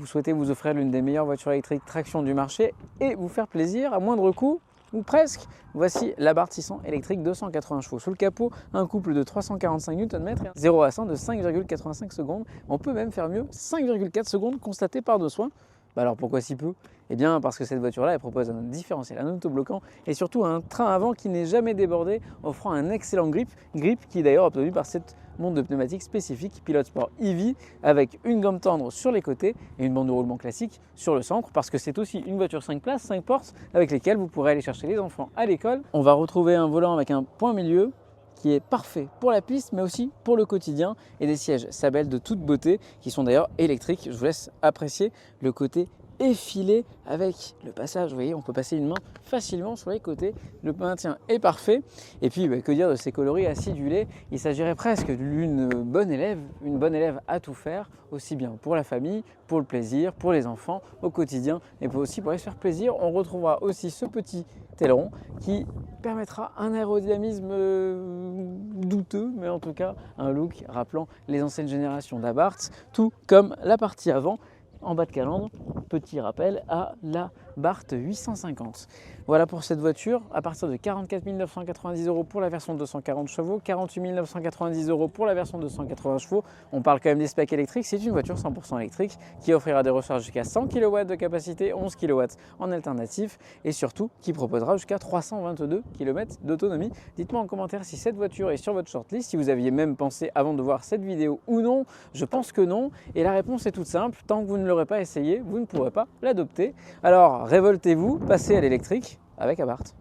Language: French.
vous souhaitez vous offrir l'une des meilleures voitures électriques traction du marché et vous faire plaisir à moindre coût, ou presque, voici l'Abarth 600 électrique 280 chevaux. Sous le capot, un couple de 345 Nm et 0 à 100 de 5,85 secondes. On peut même faire mieux, 5,4 secondes constatées par nos soins. Alors pourquoi si peu? Eh bien parce que cette voiture-là, elle propose un différentiel, un autobloquant et surtout un train avant qui n'est jamais débordé, offrant un excellent grip qui est d'ailleurs obtenu par cette montre de pneumatiques spécifique Pilote Sport EV avec une gomme tendre sur les côtés et une bande de roulement classique sur le centre, parce que c'est aussi une voiture 5 places, 5 portes avec lesquelles vous pourrez aller chercher les enfants à l'école. On va retrouver un volant avec un point milieu qui est parfait pour la piste mais aussi pour le quotidien, et des sièges Sabel de toute beauté qui sont d'ailleurs électriques. Je vous laisse apprécier le côté effilé avec le passage. Vous voyez, on peut passer une main facilement sur les côtés. Le maintien est parfait. Et puis, que dire de ces coloris acidulés? Il s'agirait presque d'une bonne élève, une bonne élève à tout faire, aussi bien pour la famille, pour le plaisir, pour les enfants, au quotidien, et aussi pour aller se faire plaisir. On retrouvera aussi ce petit aileron qui permettra un aérodynamisme douteux, mais en tout cas un look rappelant les anciennes générations d'Abarth, tout comme la partie avant. En bas de calandre, petit rappel à la Barth 850. Voilà pour cette voiture, à partir de 44 990 € pour la version 240 chevaux, 48 990 € pour la version 280 chevaux. On parle quand même des specs électriques, c'est une voiture 100% électrique qui offrira des recharges jusqu'à 100 kW de capacité, 11 kW en alternatif et surtout qui proposera jusqu'à 322 km d'autonomie. Dites-moi en commentaire si cette voiture est sur votre shortlist, si vous aviez même pensé avant de voir cette vidéo ou non. Je pense que non, et la réponse est toute simple, tant que vous ne l'aurez pas essayé, vous ne pourrez pas l'adopter. Alors révoltez-vous, passez à l'électrique avec Abarth.